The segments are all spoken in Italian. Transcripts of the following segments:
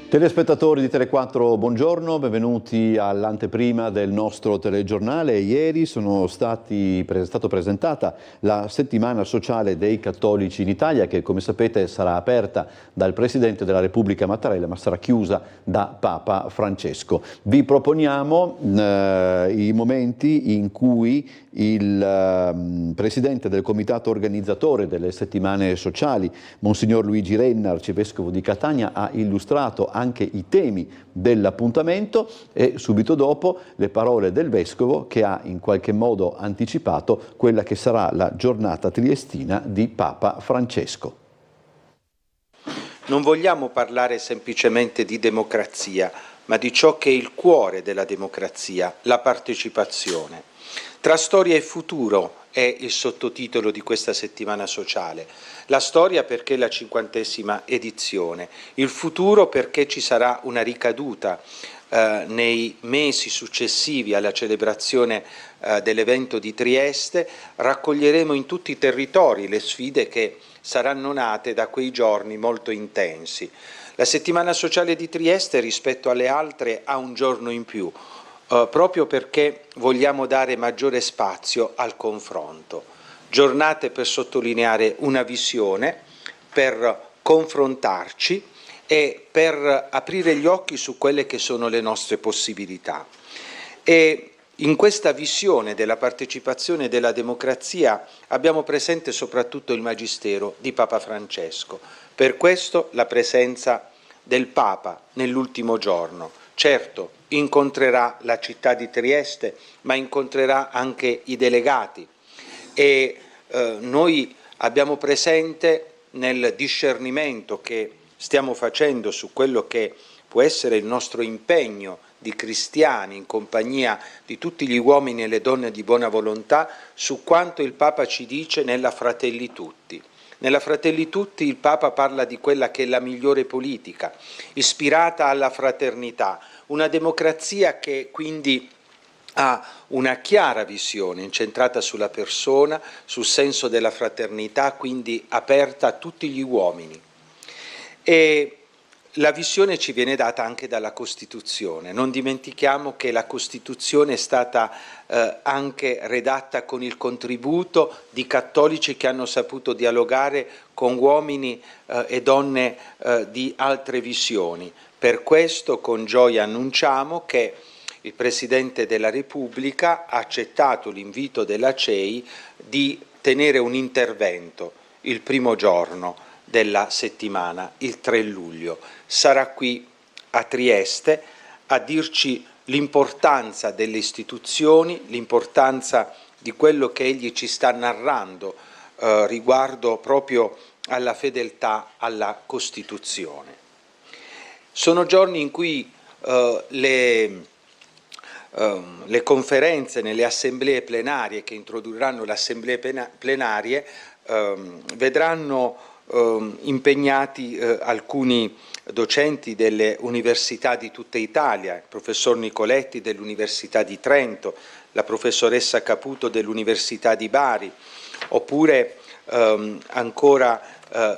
Telespettatori di Tele4, buongiorno, benvenuti all'anteprima del nostro telegiornale. Ieri è stata presentata la settimana sociale dei cattolici in Italia, che come sapete sarà aperta dal Presidente della Repubblica Mattarella, ma sarà chiusa da Papa Francesco. Vi proponiamo i momenti in cui il Presidente del Comitato Organizzatore delle Settimane Sociali, Monsignor Luigi Renna, Arcivescovo di Catania, ha illustrato anche i temi dell'appuntamento e subito dopo le parole del Vescovo, che ha in qualche modo anticipato quella che sarà la giornata triestina di Papa Francesco. Non vogliamo parlare semplicemente di democrazia, ma di ciò che è il cuore della democrazia, la partecipazione. Tra storia e futuro è il sottotitolo di questa settimana sociale. La storia perché è la 50ª edizione, il futuro perché ci sarà una ricaduta nei mesi successivi alla celebrazione dell'evento di Trieste. Raccoglieremo in tutti i territori le sfide che saranno nate da quei giorni molto intensi. La settimana sociale di Trieste rispetto alle altre ha un giorno in più, proprio perché vogliamo dare maggiore spazio al confronto. Giornate per sottolineare una visione, per confrontarci e per aprire gli occhi su quelle che sono le nostre possibilità. E in questa visione della partecipazione e della democrazia abbiamo presente soprattutto il Magistero di Papa Francesco. Per questo la presenza del Papa nell'ultimo giorno. Certo, incontrerà la città di Trieste, ma incontrerà anche i delegati e noi abbiamo presente nel discernimento che stiamo facendo su quello che può essere il nostro impegno di cristiani in compagnia di tutti gli uomini e le donne di buona volontà, su quanto il Papa ci dice nella Fratelli Tutti. Nella Fratelli Tutti il Papa parla di quella che è la migliore politica, ispirata alla fraternità, una democrazia che quindi ha una chiara visione incentrata sulla persona, sul senso della fraternità, quindi aperta a tutti gli uomini. E la visione ci viene data anche dalla Costituzione. Non dimentichiamo che la Costituzione è stata anche redatta con il contributo di cattolici che hanno saputo dialogare con uomini e donne di altre visioni. Per questo con gioia annunciamo che il Presidente della Repubblica ha accettato l'invito della CEI di tenere un intervento il primo giorno della settimana, il 3 luglio. Sarà qui a Trieste a dirci l'importanza delle istituzioni, l'importanza di quello che egli ci sta narrando riguardo proprio alla fedeltà alla Costituzione. Sono giorni in cui le conferenze nelle assemblee plenarie che introdurranno le assemblee plenarie vedranno impegnati alcuni docenti delle università di tutta Italia, il professor Nicoletti dell'Università di Trento, la professoressa Caputo dell'Università di Bari, oppure ancora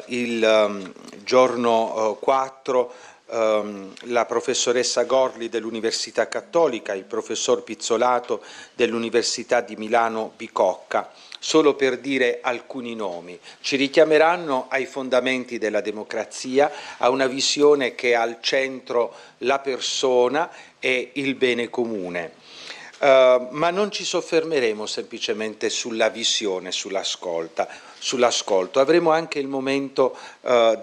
il giorno 4 la professoressa Gorli dell'Università Cattolica, il professor Pizzolato dell'Università di Milano Bicocca, solo per dire alcuni nomi. Ci richiameranno ai fondamenti della democrazia, a una visione che ha al centro la persona e il bene comune. Ma non ci soffermeremo semplicemente sulla visione, sull'ascolto, avremo anche il momento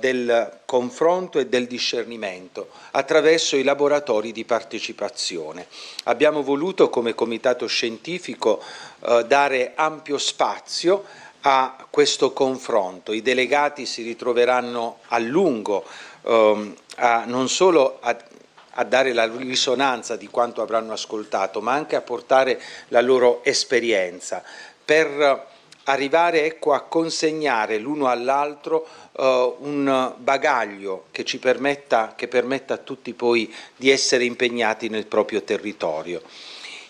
del confronto e del discernimento attraverso i laboratori di partecipazione. Abbiamo voluto come comitato scientifico dare ampio spazio a questo confronto. I delegati si ritroveranno a lungo non solo a dare la risonanza di quanto avranno ascoltato, ma anche a portare la loro esperienza, per arrivare a consegnare l'uno all'altro un bagaglio che permetta a tutti poi di essere impegnati nel proprio territorio.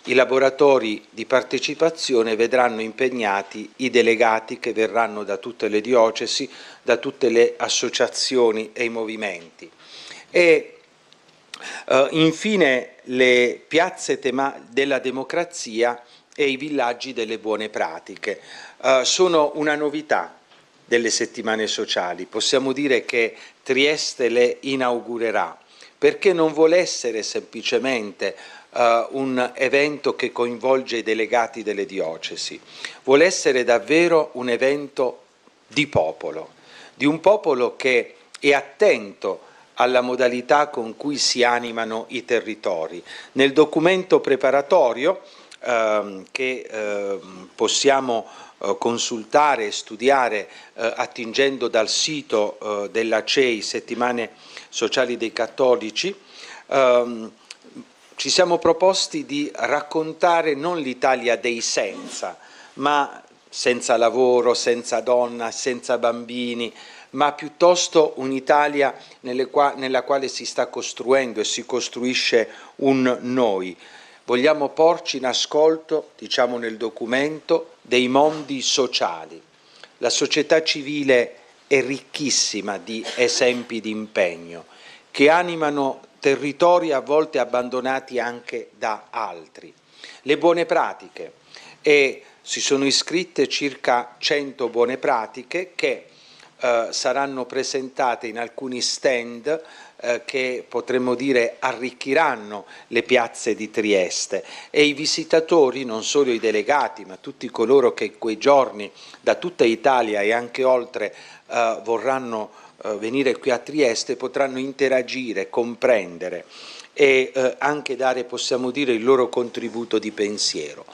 I laboratori di partecipazione vedranno impegnati i delegati che verranno da tutte le diocesi, da tutte le associazioni e i movimenti. E infine le piazze della democrazia e i villaggi delle buone pratiche. Sono una novità delle settimane sociali. Possiamo dire che Trieste le inaugurerà, perché non vuole essere semplicemente un evento che coinvolge i delegati delle diocesi, vuole essere davvero un evento di un popolo che è attento alla modalità con cui si animano i territori. Nel documento preparatorio che possiamo consultare e studiare attingendo dal sito della CEI, Settimane Sociali dei Cattolici, ci siamo proposti di raccontare non l'Italia dei senza, ma senza lavoro, senza donna, senza bambini, ma piuttosto un'Italia nella quale si sta costruendo e si costruisce un noi. Vogliamo porci in ascolto, diciamo nel documento, dei mondi sociali. La società civile è ricchissima di esempi di impegno che animano territori a volte abbandonati anche da altri. Le buone pratiche, e si sono iscritte circa 100 buone pratiche che saranno presentate in alcuni stand che potremmo dire arricchiranno le piazze di Trieste, e i visitatori, non solo i delegati ma tutti coloro che quei giorni da tutta Italia e anche oltre vorranno venire qui a Trieste, potranno interagire, comprendere e anche dare, possiamo dire, il loro contributo di pensiero.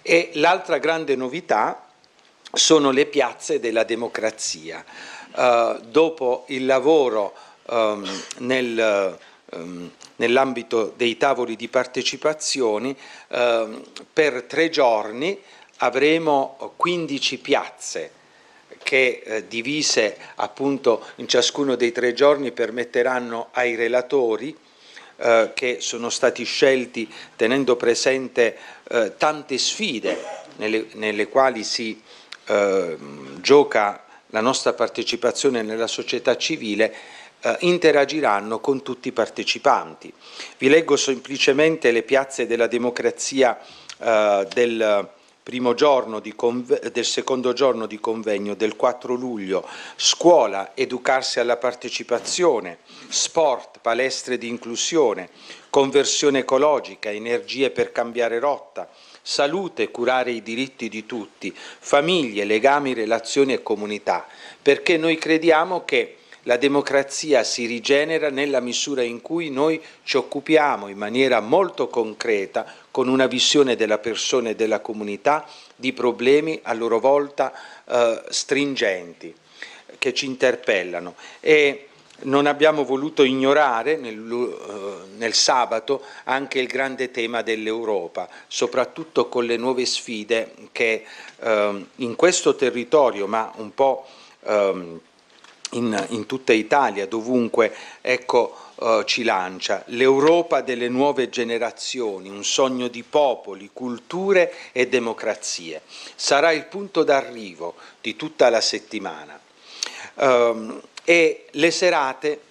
E l'altra grande novità sono le piazze della democrazia. Dopo il lavoro nell'ambito dei tavoli di partecipazione, per 3 giorni avremo 15 piazze che divise appunto in ciascuno dei 3 giorni permetteranno ai relatori che sono stati scelti tenendo presente tante sfide nelle quali si gioca la nostra partecipazione nella società civile, interagiranno con tutti i partecipanti. Vi leggo semplicemente le piazze della democrazia del secondo giorno di convegno del 4 luglio, scuola, educarsi alla partecipazione, sport, palestre di inclusione, conversione ecologica, energie per cambiare rotta, salute, curare i diritti di tutti, famiglie, legami, relazioni e comunità, perché noi crediamo che la democrazia si rigenera nella misura in cui noi ci occupiamo in maniera molto concreta, con una visione della persona e della comunità, di problemi a loro volta stringenti, che ci interpellano. E non abbiamo voluto ignorare nel sabato anche il grande tema dell'Europa, soprattutto con le nuove sfide che in questo territorio, ma un po' in tutta Italia, dovunque, ci lancia. L'Europa delle nuove generazioni, un sogno di popoli, culture e democrazie. Sarà il punto d'arrivo di tutta la settimana. E le serate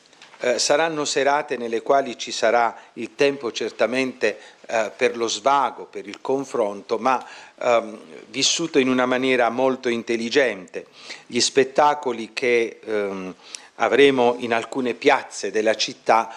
saranno serate nelle quali ci sarà il tempo certamente per lo svago, per il confronto, ma vissuto in una maniera molto intelligente. Gli spettacoli che avremo in alcune piazze della città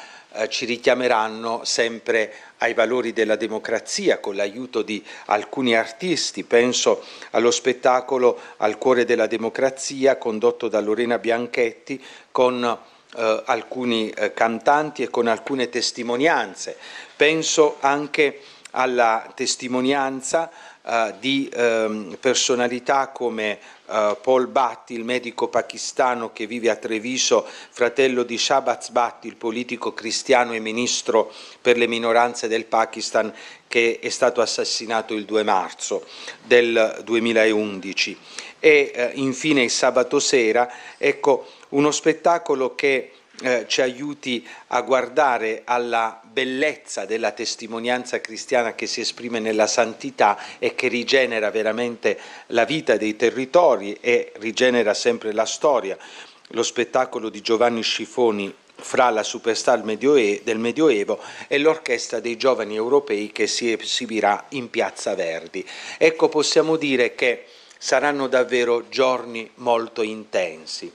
ci richiameranno sempre ai valori della democrazia, con l'aiuto di alcuni artisti. Penso allo spettacolo Al cuore della democrazia, condotto da Lorena Bianchetti, con alcuni cantanti e con alcune testimonianze. Penso anche alla testimonianza di personalità come Paul Bhatti, il medico pakistano che vive a Treviso, fratello di Shahbaz Bhatti, il politico cristiano e ministro per le minoranze del Pakistan, che è stato assassinato il 2 marzo del 2011. E infine il sabato sera, uno spettacolo che ci aiuti a guardare alla bellezza della testimonianza cristiana che si esprime nella santità e che rigenera veramente la vita dei territori e rigenera sempre la storia. Lo spettacolo di Giovanni Scifoni fra la superstar del Medioevo e l'orchestra dei giovani europei che si esibirà in Piazza Verdi. Ecco, possiamo dire che saranno davvero giorni molto intensi.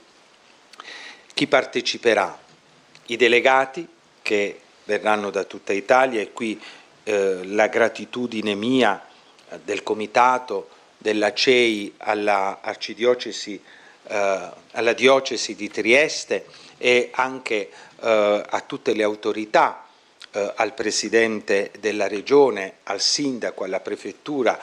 Chi parteciperà? I delegati che verranno da tutta Italia, e qui la gratitudine mia, del Comitato, della CEI alla Arcidiocesi, alla Diocesi di Trieste e anche a tutte le autorità, al Presidente della Regione, al Sindaco, alla Prefettura,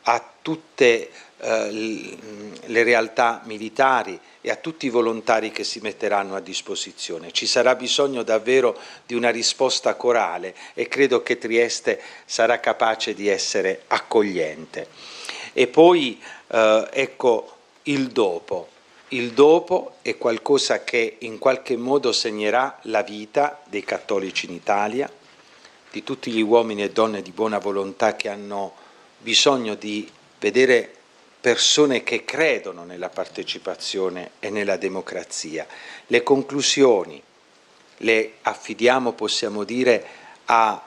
a tutte le realtà militari e a tutti i volontari che si metteranno a disposizione. Ci sarà bisogno davvero di una risposta corale e credo che Trieste sarà capace di essere accogliente. E poi ecco il dopo. Il dopo è qualcosa che in qualche modo segnerà la vita dei cattolici in Italia, di tutti gli uomini e donne di buona volontà che hanno bisogno di vedere persone che credono nella partecipazione e nella democrazia. Le conclusioni le affidiamo, possiamo dire, a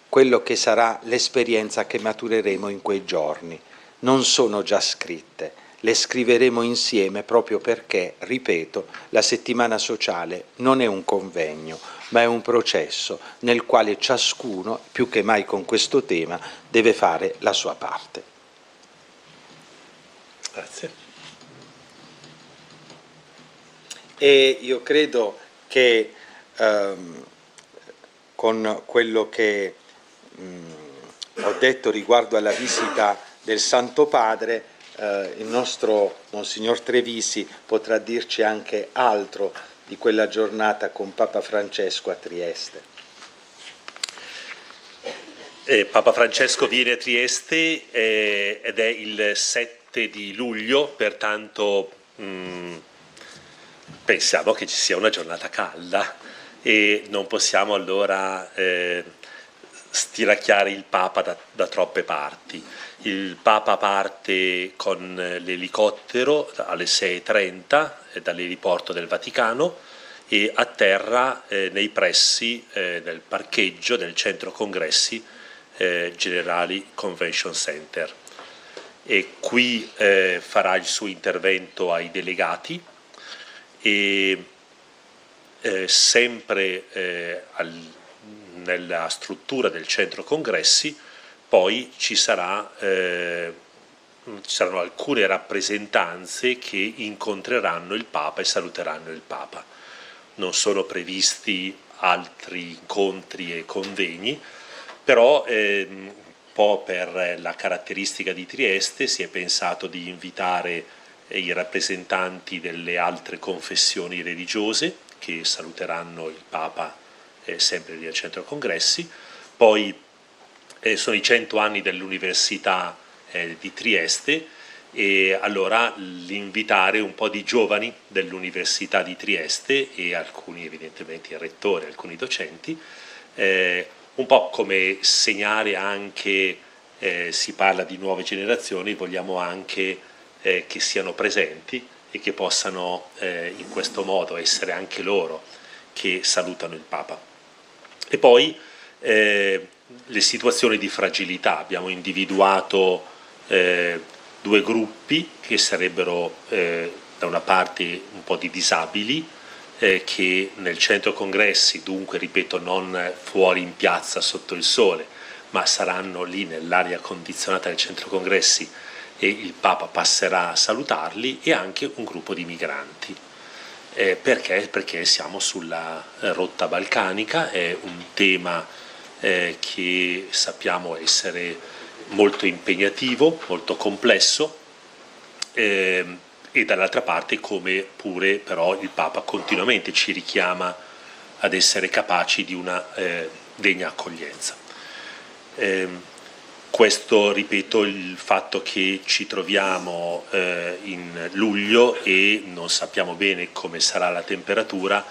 quello che sarà l'esperienza che matureremo in quei giorni. Non sono già scritte, le scriveremo insieme proprio perché, ripeto, la settimana sociale non è un convegno, ma è un processo nel quale ciascuno, più che mai con questo tema, deve fare la sua parte. Grazie. E io credo che con quello che ho detto riguardo alla visita del Santo Padre, il nostro Monsignor Trevisi potrà dirci anche altro di quella giornata con Papa Francesco a Trieste. Papa Francesco viene a Trieste ed è il 7 di luglio, pertanto pensiamo che ci sia una giornata calda e non possiamo allora stiracchiare il Papa da troppe parti. Il Papa parte con l'elicottero alle 6:30 dall'eliporto del Vaticano e atterra nei pressi del parcheggio del centro congressi Generali Convention Center, e qui farà il suo intervento ai delegati e sempre nella struttura del centro congressi poi ci saranno alcune rappresentanze che incontreranno il Papa e saluteranno il Papa. Non sono previsti altri incontri e convegni, però un po' per la caratteristica di Trieste si è pensato di invitare i rappresentanti delle altre confessioni religiose che saluteranno il Papa sempre lì al centro congressi. Poi sono i 100 anni dell'Università di Trieste e allora l'invitare un po' di giovani dell'Università di Trieste e alcuni, evidentemente il rettore, alcuni docenti, un po' come segnare anche, si parla di nuove generazioni, vogliamo anche che siano presenti e che possano in questo modo essere anche loro che salutano il Papa. E poi le situazioni di fragilità. Abbiamo individuato due gruppi che sarebbero da una parte un po' di disabili che nel centro congressi, dunque ripeto non fuori in piazza sotto il sole, ma saranno lì nell'aria condizionata del centro congressi e il Papa passerà a salutarli, e anche un gruppo di migranti. Perché siamo sulla rotta balcanica, è un tema che sappiamo essere molto impegnativo, molto complesso, e dall'altra parte come pure però il Papa continuamente ci richiama ad essere capaci di una degna accoglienza. Questo, ripeto, il fatto che ci troviamo in luglio e non sappiamo bene come sarà la temperatura,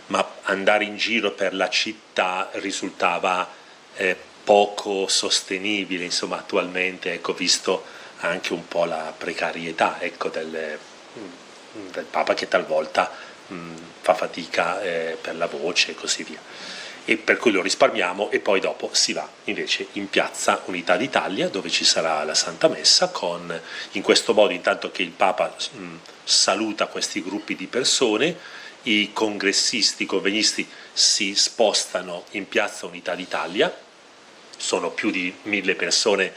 ma andare in giro per la città risultava poco sostenibile, insomma, attualmente, ecco, visto anche un po' la precarietà, ecco, del Papa, che talvolta fa fatica per la voce e così via, e per cui lo risparmiamo, e poi dopo si va invece in piazza Unità d'Italia, dove ci sarà la Santa Messa, con, in questo modo, intanto che il Papa saluta questi gruppi di persone, i congressisti, i convegnisti si spostano in piazza Unità d'Italia, sono più di 1000 persone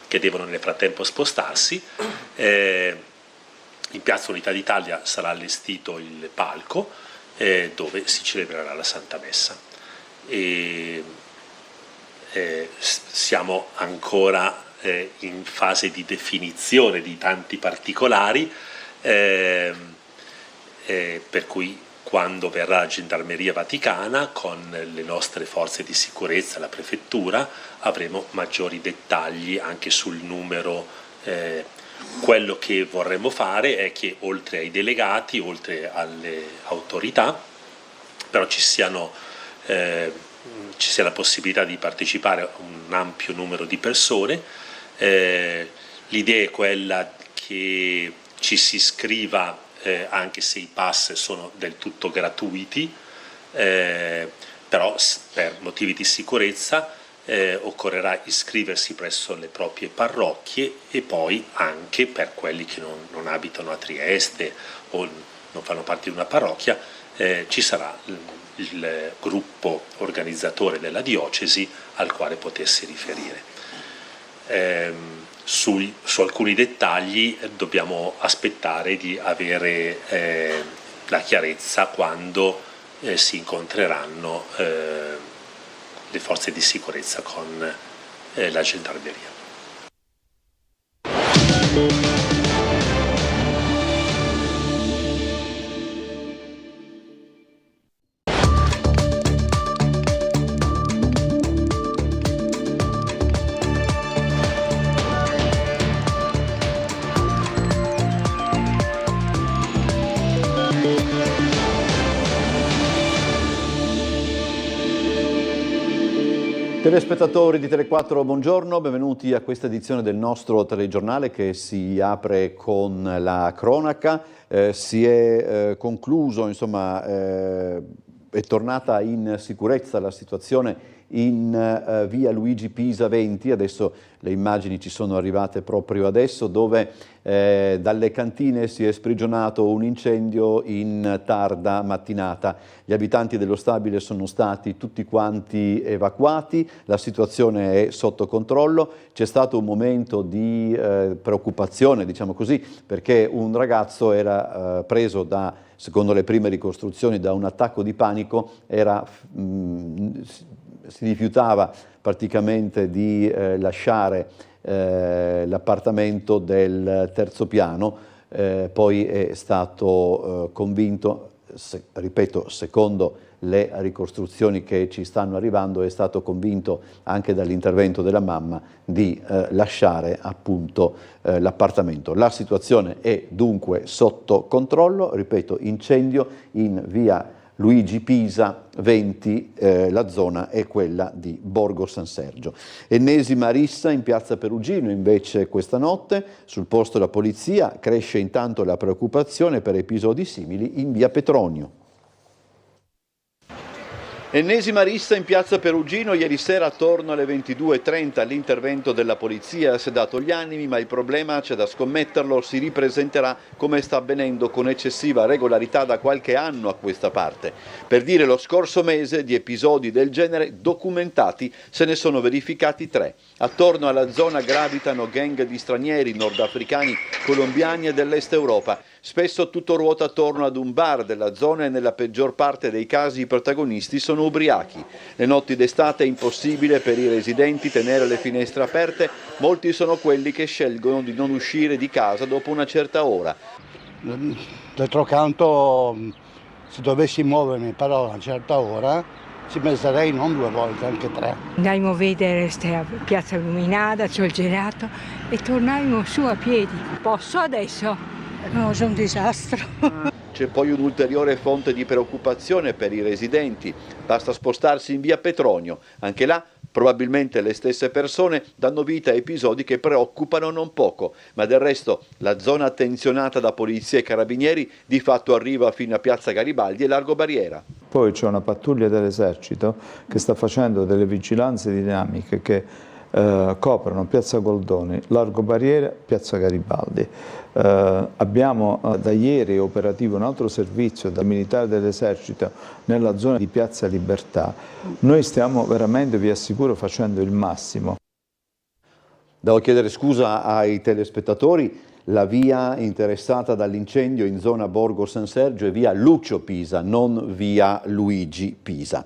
che devono nel frattempo spostarsi. In piazza Unità d'Italia sarà allestito il palco dove si celebrerà la Santa Messa. Siamo ancora in fase di definizione di tanti particolari, per cui quando verrà la Gendarmeria Vaticana con le nostre forze di sicurezza, la prefettura, avremo maggiori dettagli anche sul numero. Quello che vorremmo fare è che, oltre ai delegati, oltre alle autorità, però ci sia la possibilità di partecipare a un ampio numero di persone. L'idea è quella che ci si iscriva, anche se i pass sono del tutto gratuiti, però per motivi di sicurezza occorrerà iscriversi presso le proprie parrocchie, e poi anche per quelli che non abitano a Trieste o non fanno parte di una parrocchia, ci sarà il gruppo organizzatore della diocesi al quale potersi riferire. Su alcuni dettagli dobbiamo aspettare di avere la chiarezza quando si incontreranno le forze di sicurezza con la Gendarmeria. Telespettatori di Tele4, buongiorno, benvenuti a questa edizione del nostro telegiornale che si apre con la cronaca. Si è concluso, insomma, è tornata in sicurezza la situazione in via Luigi Pisa 20, adesso le immagini ci sono arrivate proprio adesso, dove dalle cantine si è sprigionato un incendio in tarda mattinata. Gli abitanti dello stabile sono stati tutti quanti evacuati, la situazione è sotto controllo. C'è stato un momento di preoccupazione, diciamo così, perché un ragazzo era preso secondo le prime ricostruzioni, da un attacco di panico, si rifiutava praticamente di lasciare l'appartamento del terzo piano, poi è stato convinto, ripeto, secondo le ricostruzioni che ci stanno arrivando, è stato convinto anche dall'intervento della mamma di lasciare appunto l'appartamento. La situazione è dunque sotto controllo, ripeto, incendio in via Luigi Pisa 20, la zona è quella di Borgo San Sergio. Ennesima rissa in piazza Perugino invece questa notte, sul posto della polizia cresce intanto la preoccupazione per episodi simili in via Petronio. Ennesima rissa in piazza Perugino, ieri sera attorno alle 22:30 l'intervento della polizia ha sedato gli animi, ma il problema, c'è da scommetterlo, si ripresenterà come sta avvenendo con eccessiva regolarità da qualche anno a questa parte. Per dire, lo scorso mese di episodi del genere documentati se ne sono verificati 3. Attorno alla zona gravitano gang di stranieri, nordafricani, colombiani e dell'est Europa. Spesso tutto ruota attorno ad un bar della zona e nella peggior parte dei casi i protagonisti sono ubriachi. Le notti d'estate è impossibile per i residenti tenere le finestre aperte, molti sono quelli che scelgono di non uscire di casa dopo una certa ora. D'altro canto, se dovessi muovermi però a una certa ora, ci metterei non 2 volte, anche 3. Andavamo a vedere questa piazza illuminata, c'ho il gelato e tornavamo su a piedi. Posso adesso? No, c'è un disastro. c'è poi un'ulteriore fonte di preoccupazione per i residenti. Basta spostarsi in via Petronio. Anche là probabilmente le stesse persone danno vita a episodi che preoccupano non poco, ma del resto la zona attenzionata da polizia e carabinieri di fatto arriva fino a Piazza Garibaldi e Largo Barriera. Poi c'è una pattuglia dell'esercito che sta facendo delle vigilanze dinamiche che coprono Piazza Goldoni, Largo Barriera, Piazza Garibaldi. Abbiamo da ieri operativo un altro servizio da militare dell'esercito nella zona di Piazza Libertà. Noi stiamo veramente, vi assicuro, facendo il massimo. Devo chiedere scusa ai telespettatori, la via interessata dall'incendio in zona Borgo San Sergio è via Lucio Pisa, non via Luigi Pisa.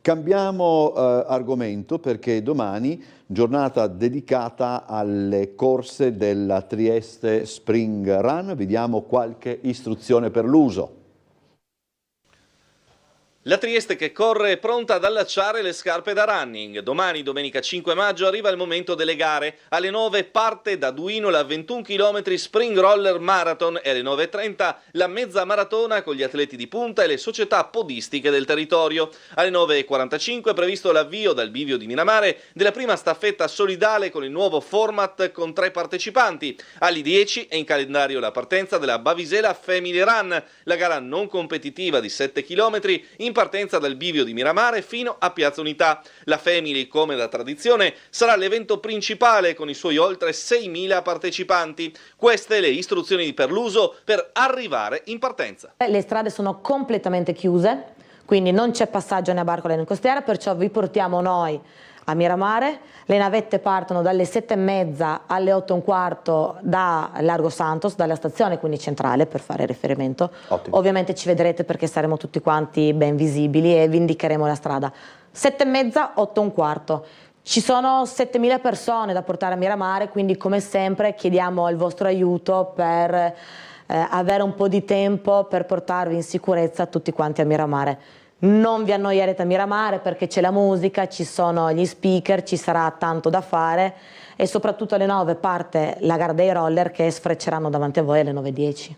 Cambiamo argomento perché domani giornata dedicata alle corse della Trieste Spring Run. Vi diamo qualche istruzione per l'uso. La Trieste che corre è pronta ad allacciare le scarpe da running. Domani, domenica 5 maggio, arriva il momento delle gare. Alle 9 parte da Duino la 21 km Spring Roller Marathon e alle 9.30 la mezza maratona con gli atleti di punta e le società podistiche del territorio. Alle 9.45 è previsto l'avvio dal bivio di Miramare della prima staffetta solidale con il nuovo format con 3 partecipanti. Alle 10 è in calendario la partenza della Bavisela Family Run, la gara non competitiva di 7 km in partenza dal bivio di Miramare fino a Piazza Unità. La Family, come da tradizione, sarà l'evento principale con i suoi oltre 6.000 partecipanti. Queste le istruzioni per l'uso per arrivare in partenza. Le strade sono completamente chiuse, quindi non c'è passaggio né a barcola né in costiera, perciò vi portiamo noi a Miramare. Le navette partono dalle 7:30 alle 8:15 da Largo Santos, dalla stazione quindi centrale per fare riferimento. Ottimo. Ovviamente ci vedrete perché saremo tutti quanti ben visibili e vi indicheremo la strada. 7:30, 8:15. Ci sono 7.000 persone da portare a Miramare, quindi come sempre chiediamo il vostro aiuto per avere un po' di tempo per portarvi in sicurezza tutti quanti a Miramare. Non vi annoierete a Miramare perché c'è la musica, ci sono gli speaker, ci sarà tanto da fare e soprattutto alle 9 parte la gara dei roller che sfrecceranno davanti a voi alle 9:10.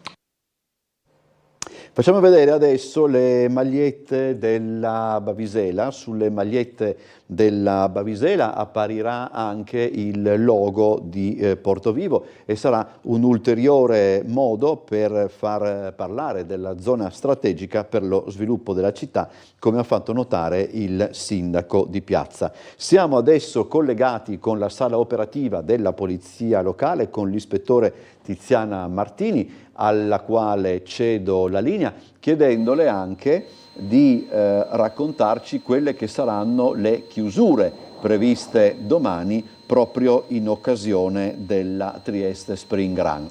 Facciamo vedere adesso le magliette della Bavisela. Sulle magliette della Bavisela apparirà anche il logo di Portovivo e sarà un ulteriore modo per far parlare della zona strategica per lo sviluppo della città, come ha fatto notare il sindaco di Piazza. Siamo adesso collegati con la sala operativa della Polizia Locale, con l'ispettore Tiziana Martini, alla quale cedo la linea, chiedendole anche di raccontarci quelle che saranno le chiusure previste domani proprio in occasione della Trieste Spring Run.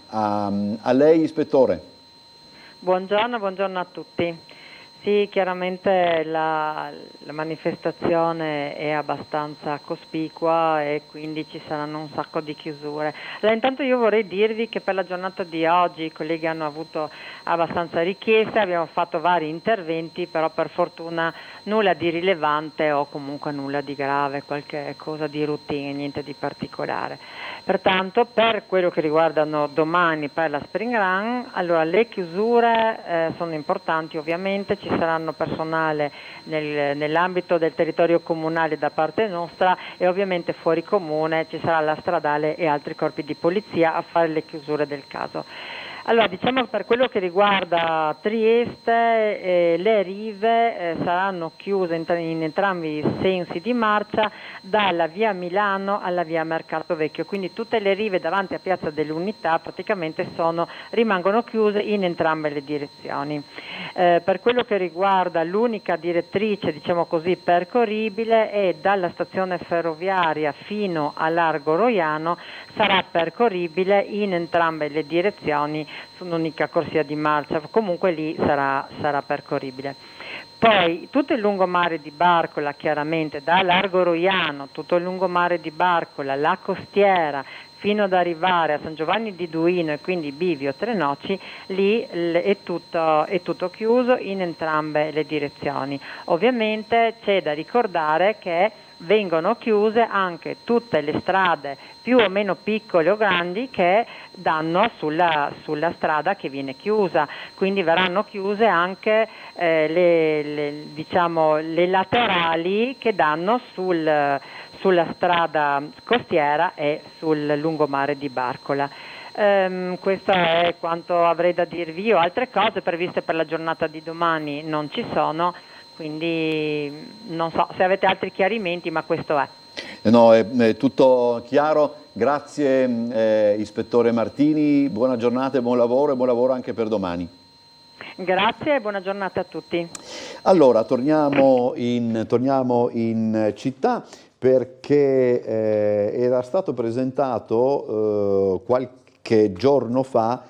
A lei, ispettore. Buongiorno a tutti. Sì, chiaramente la manifestazione è abbastanza cospicua e quindi ci saranno un sacco di chiusure. Allora, intanto io vorrei dirvi che per la giornata di oggi i colleghi hanno avuto abbastanza richieste, abbiamo fatto vari interventi, però per fortuna nulla di rilevante o comunque nulla di grave, qualche cosa di routine, niente di particolare. Pertanto per quello che riguardano domani per la Spring Run, allora le chiusure sono importanti ovviamente, ci saranno personale nell'ambito del territorio comunale da parte nostra e ovviamente fuori comune ci sarà la stradale e altri corpi di polizia a fare le chiusure del caso. Allora, diciamo per quello che riguarda Trieste, le rive saranno chiuse in entrambi i sensi di marcia dalla via Milano alla via Mercato Vecchio, quindi tutte le rive davanti a Piazza dell'Unità praticamente rimangono chiuse in entrambe le direzioni. Per quello che riguarda l'unica direttrice, diciamo così, percorribile è dalla stazione ferroviaria fino a Largo Roiano, sarà percorribile in entrambe le direzioni su un'unica corsia di marcia, comunque lì sarà percorribile. Poi tutto il lungomare di Barcola, chiaramente da Largo Roiano, tutto il lungomare di Barcola, la costiera, fino ad arrivare a San Giovanni di Duino e quindi Bivio Tre Noci, lì è tutto chiuso in entrambe le direzioni. Ovviamente c'è da ricordare che vengono chiuse anche tutte le strade più o meno piccole o grandi che danno sulla strada che viene chiusa, quindi verranno chiuse anche le laterali che danno sulla strada costiera e sul lungomare di Barcola. Questo è quanto avrei da dirvi io. Altre cose previste per la giornata di domani non ci sono, quindi non so se avete altri chiarimenti, ma questo è. No, è tutto chiaro. Grazie Ispettore Martini, buona giornata e buon lavoro anche per domani. Grazie e buona giornata a tutti. Allora, torniamo in città perché era stato presentato qualche giorno fa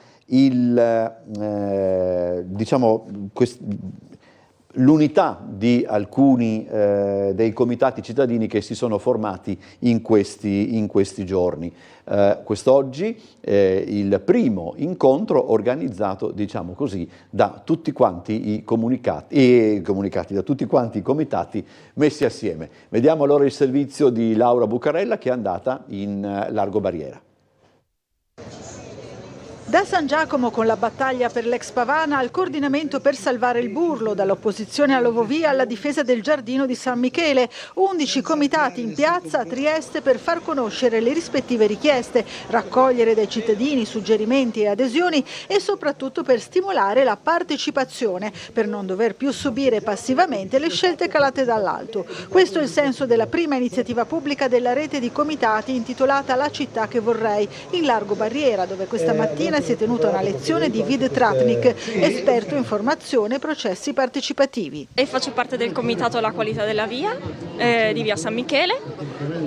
l'unità di alcuni dei comitati cittadini che si sono formati in questi giorni. Quest'oggi il primo incontro organizzato, diciamo così, da tutti quanti i comunicati, da tutti quanti i comitati messi assieme. Vediamo allora il servizio di Laura Bucarella che è andata in Largo Barriera. Da San Giacomo con la battaglia per l'ex Pavana al coordinamento per salvare il Burlo, dall'opposizione all'Ovovia alla difesa del giardino di San Michele, 11 comitati in piazza a Trieste per far conoscere le rispettive richieste, raccogliere dai cittadini suggerimenti e adesioni e soprattutto per stimolare la partecipazione, per non dover più subire passivamente le scelte calate dall'alto. Questo è il senso della prima iniziativa pubblica della rete di comitati intitolata La città che vorrei, in Largo Barriera, dove questa mattina si è tenuta una lezione di Vid Tratnik, esperto in formazione e processi partecipativi. E faccio parte del comitato La qualità della via di via San Michele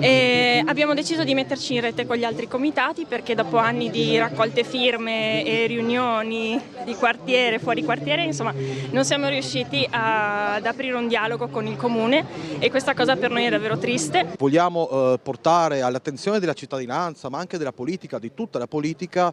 e abbiamo deciso di metterci in rete con gli altri comitati perché dopo anni di raccolte firme e riunioni di quartiere, fuori quartiere, insomma non siamo riusciti ad aprire un dialogo con il comune e questa cosa per noi è davvero triste. Vogliamo portare all'attenzione della cittadinanza ma anche della politica, di tutta la politica,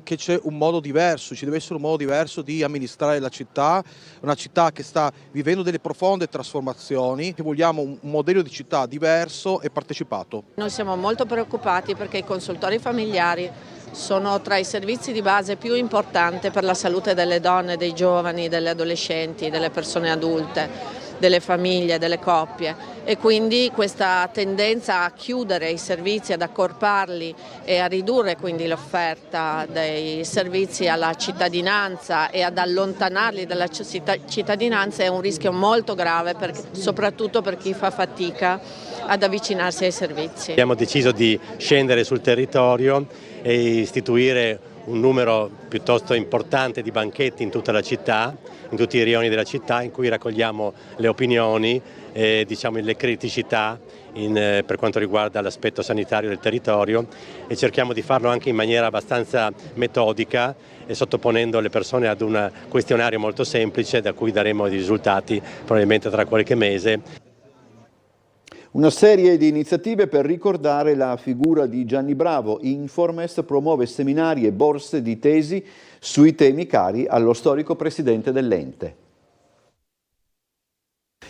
che c'è un modo diverso, ci deve essere un modo diverso di amministrare la città, una città che sta vivendo delle profonde trasformazioni, che vogliamo un modello di città diverso e partecipato. Noi siamo molto preoccupati perché i consultori familiari sono tra i servizi di base più importanti per la salute delle donne, dei giovani, delle adolescenti, delle persone adulte, delle famiglie, delle coppie e quindi questa tendenza a chiudere i servizi, ad accorparli e a ridurre quindi l'offerta dei servizi alla cittadinanza e ad allontanarli dalla cittadinanza è un rischio molto grave, soprattutto per chi fa fatica ad avvicinarsi ai servizi. Abbiamo deciso di scendere sul territorio e istituire un numero piuttosto importante di banchetti in tutta la città, in tutti i rioni della città, in cui raccogliamo le opinioni, le criticità per quanto riguarda l'aspetto sanitario del territorio e cerchiamo di farlo anche in maniera abbastanza metodica e sottoponendo le persone ad un questionario molto semplice da cui daremo i risultati probabilmente tra qualche mese. Una serie di iniziative per ricordare la figura di Gianni Bravo. Informest promuove seminari e borse di tesi sui temi cari allo storico presidente dell'ente.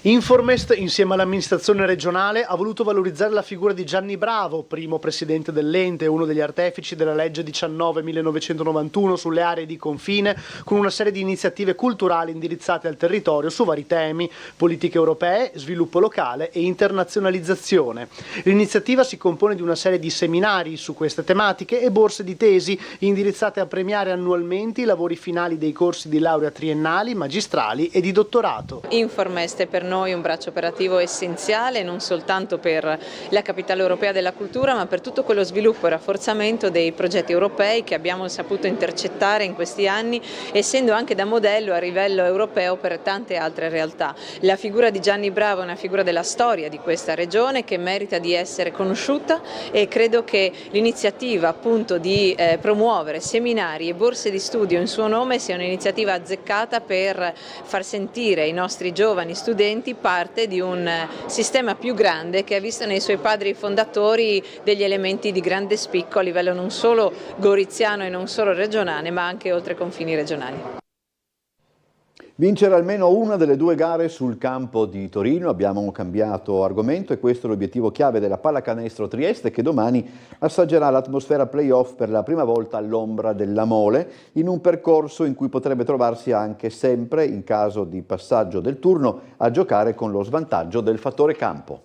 Informest, insieme all'amministrazione regionale, ha voluto valorizzare la figura di Gianni Bravo, primo presidente dell'ente e uno degli artefici della legge 19/1991 sulle aree di confine, con una serie di iniziative culturali indirizzate al territorio su vari temi: politiche europee, sviluppo locale e internazionalizzazione. L'iniziativa si compone di una serie di seminari su queste tematiche e borse di tesi indirizzate a premiare annualmente i lavori finali dei corsi di laurea triennali, magistrali e di dottorato. Informest è per noi un braccio operativo essenziale non soltanto per la capitale europea della cultura ma per tutto quello sviluppo e rafforzamento dei progetti europei che abbiamo saputo intercettare in questi anni, essendo anche da modello a livello europeo per tante altre realtà. La figura di Gianni Bravo è una figura della storia di questa regione che merita di essere conosciuta e credo che l'iniziativa appunto di promuovere seminari e borse di studio in suo nome sia un'iniziativa azzeccata per far sentire i nostri giovani studenti parte di un sistema più grande che ha visto nei suoi padri fondatori degli elementi di grande spicco a livello non solo goriziano e non solo regionale ma anche oltre confini regionali. Vincere almeno una delle due gare sul campo di Torino, abbiamo cambiato argomento e questo è l'obiettivo chiave della Pallacanestro Trieste che domani assaggerà l'atmosfera playoff per la prima volta all'ombra della Mole in un percorso in cui potrebbe trovarsi anche sempre, in caso di passaggio del turno, a giocare con lo svantaggio del fattore campo.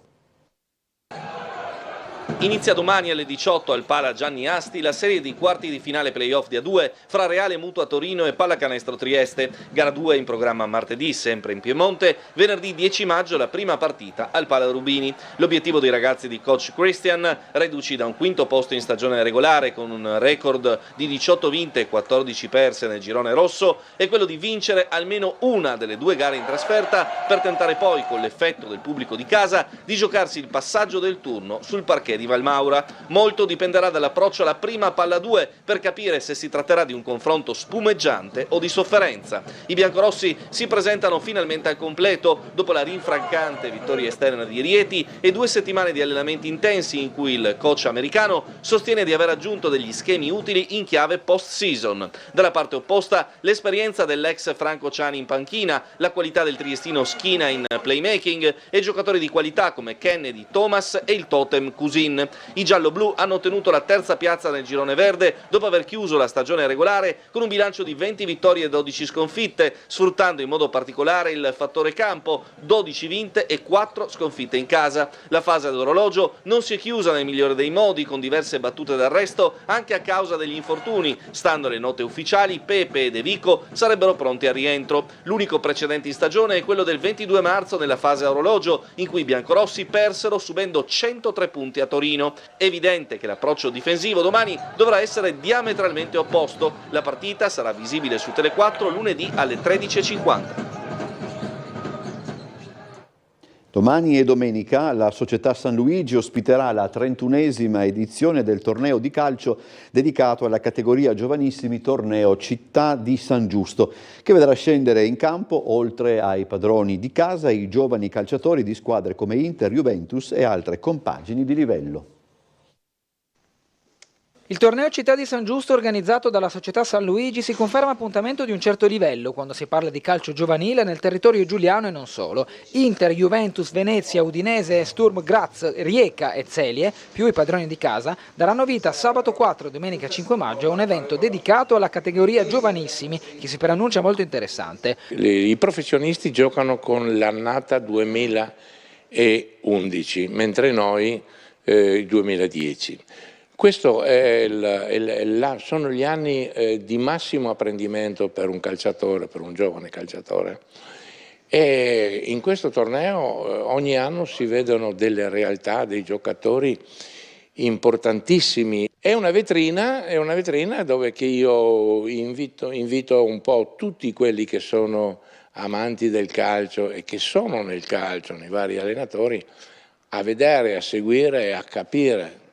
Inizia domani alle 18 al Pala Gianni Asti la serie di quarti di finale playoff di A2 fra Reale Mutua Torino e Pallacanestro Trieste. Gara 2 in programma martedì, sempre in Piemonte, venerdì 10 maggio la prima partita al Pala Rubini. L'obiettivo dei ragazzi di coach Christian, reduci da un quinto posto in stagione regolare con un record di 18 vinte e 14 perse nel girone rosso, è quello di vincere almeno una delle due gare in trasferta per tentare poi, con l'effetto del pubblico di casa, di giocarsi il passaggio del turno sul parquet di Valmaura. Molto dipenderà dall'approccio alla prima palla 2 per capire se si tratterà di un confronto spumeggiante o di sofferenza. I biancorossi si presentano finalmente al completo dopo la rinfrancante vittoria esterna di Rieti e 2 settimane di allenamenti intensi in cui il coach americano sostiene di aver aggiunto degli schemi utili in chiave post-season. Dalla parte opposta l'esperienza dell'ex Franco Ciani in panchina, la qualità del triestino Schina in playmaking e giocatori di qualità come Kennedy, Thomas e il totem Cusin. I giallo-blu hanno ottenuto la terza piazza nel girone verde dopo aver chiuso la stagione regolare con un bilancio di 20 vittorie e 12 sconfitte, sfruttando in modo particolare il fattore campo, 12 vinte e 4 sconfitte in casa. La fase d'orologio non si è chiusa nel migliore dei modi, con diverse battute d'arresto anche a causa degli infortuni. Stando alle note ufficiali, Pepe e De Vico sarebbero pronti al rientro. L'unico precedente in stagione è quello del 22 marzo nella fase a orologio, in cui i biancorossi persero subendo 103 punti a Torino. È evidente che l'approccio difensivo domani dovrà essere diametralmente opposto. La partita sarà visibile su Tele4 lunedì alle 13:50. Domani e domenica la società San Luigi ospiterà la 31esima edizione del torneo di calcio dedicato alla categoria giovanissimi Torneo Città di San Giusto, che vedrà scendere in campo, oltre ai padroni di casa, i giovani calciatori di squadre come Inter, Juventus e altre compagini di livello. Il torneo Città di San Giusto, organizzato dalla società San Luigi, si conferma appuntamento di un certo livello quando si parla di calcio giovanile nel territorio giuliano e non solo. Inter, Juventus, Venezia, Udinese, Sturm Graz, Rijeka e Zelie, più i padroni di casa, daranno vita sabato 4 e domenica 5 maggio a un evento dedicato alla categoria giovanissimi, che si preannuncia molto interessante. I professionisti giocano con l'annata 2011, mentre noi il 2010. Questo sono gli anni di massimo apprendimento per un calciatore, per un giovane calciatore. E in questo torneo ogni anno si vedono delle realtà, dei giocatori importantissimi. È una vetrina dove che io invito un po' tutti quelli che sono amanti del calcio e che sono nel calcio, nei vari allenatori, a vedere, a seguire e a capire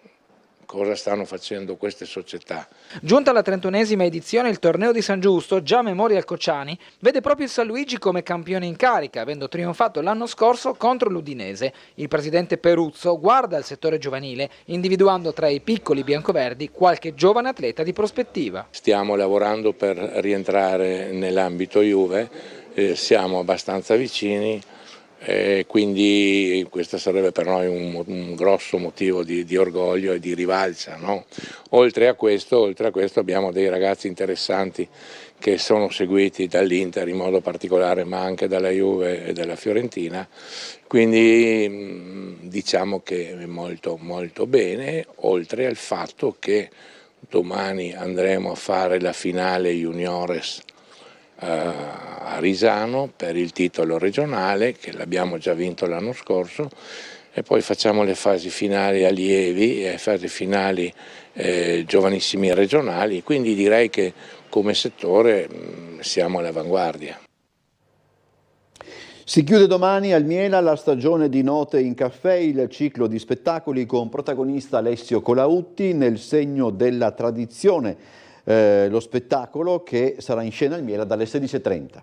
cosa stanno facendo queste società. Giunta alla 31esima edizione, il torneo di San Giusto, già Memorial Cocciani, vede proprio il San Luigi come campione in carica, avendo trionfato l'anno scorso contro l'Udinese. Il presidente Peruzzo guarda al settore giovanile, individuando tra i piccoli biancoverdi qualche giovane atleta di prospettiva. Stiamo lavorando per rientrare nell'ambito Juve, siamo abbastanza vicini. Quindi questo sarebbe per noi un grosso motivo di orgoglio e di rivalsa, no? Oltre a questo abbiamo dei ragazzi interessanti che sono seguiti dall'Inter in modo particolare, ma anche dalla Juve e dalla Fiorentina, quindi diciamo che è molto molto bene, oltre al fatto che domani andremo a fare la finale Juniores a Risano per il titolo regionale, che l'abbiamo già vinto l'anno scorso, e poi facciamo le fasi finali allievi e le fasi finali giovanissimi regionali, quindi direi che come settore siamo all'avanguardia. Si chiude domani al Miela la stagione di Note in Caffè, il ciclo di spettacoli con protagonista Alessio Colautti nel segno della tradizione. Lo spettacolo che sarà in scena al Miela dalle 16:30.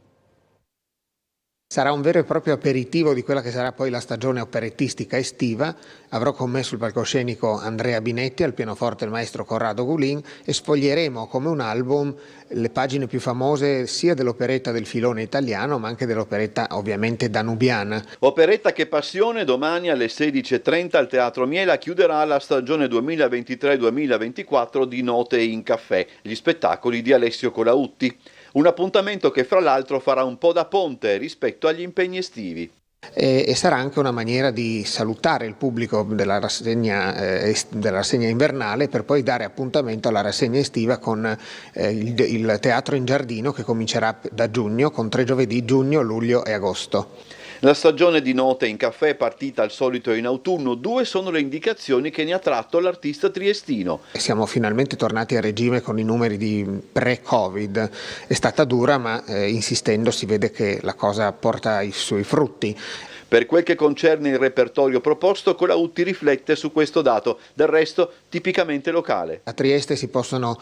Sarà un vero e proprio aperitivo di quella che sarà poi la stagione operettistica estiva. Avrò con me sul palcoscenico Andrea Binetti, al pianoforte il maestro Corrado Gulin, e sfoglieremo come un album le pagine più famose sia dell'operetta del filone italiano ma anche dell'operetta ovviamente danubiana. Operetta Che passione, domani alle 16:30 al Teatro Miela chiuderà la stagione 2023-2024 di Note in caffè, gli spettacoli di Alessio Colautti. Un appuntamento che fra l'altro farà un po' da ponte rispetto agli impegni estivi. E sarà anche una maniera di salutare il pubblico della rassegna invernale per poi dare appuntamento alla rassegna estiva con il Teatro in Giardino, che comincerà da giugno con 3 giovedì, giugno, luglio e agosto. La stagione di Note in caffè è partita al solito in autunno, 2 sono le indicazioni che ne ha tratto l'artista triestino. Siamo finalmente tornati a regime con i numeri di pre-Covid, è stata dura ma insistendo si vede che la cosa porta i suoi frutti. Per quel che concerne il repertorio proposto, Colautti riflette su questo dato, del resto tipicamente locale. A Trieste si possono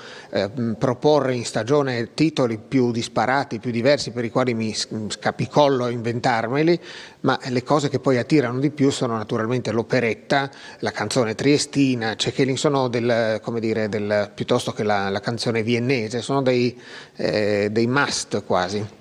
proporre in stagione titoli più disparati, più diversi, per i quali mi scapicollo a inventarmeli, ma le cose che poi attirano di più sono naturalmente l'operetta, la canzone triestina, sono piuttosto che la canzone viennese, sono dei must quasi.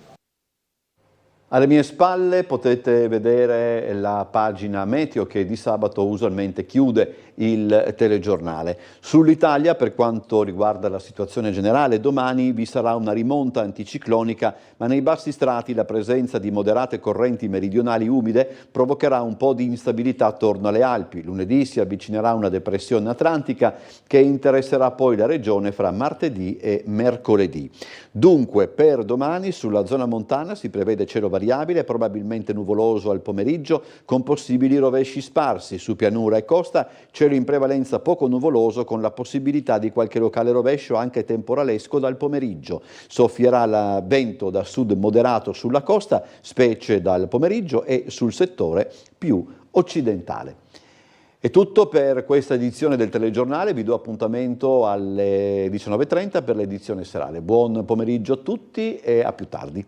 Alle mie spalle potete vedere la pagina meteo che di sabato usualmente chiude il telegiornale. Sull'Italia, per quanto riguarda la situazione generale, domani vi sarà una rimonta anticiclonica, ma nei bassi strati la presenza di moderate correnti meridionali umide provocherà un po' di instabilità attorno alle Alpi. Lunedì si avvicinerà una depressione atlantica che interesserà poi la regione fra martedì e mercoledì. Dunque, per domani sulla zona montana si prevede cielo variabile, probabilmente nuvoloso al pomeriggio, con possibili rovesci sparsi. Su pianura e costa cielo in prevalenza poco nuvoloso, con la possibilità di qualche locale rovescio anche temporalesco dal pomeriggio. Soffierà il vento da sud moderato sulla costa, specie dal pomeriggio, e sul settore più occidentale. È tutto per questa edizione del telegiornale, vi do appuntamento alle 19:30 per l'edizione serale. Buon pomeriggio a tutti e a più tardi.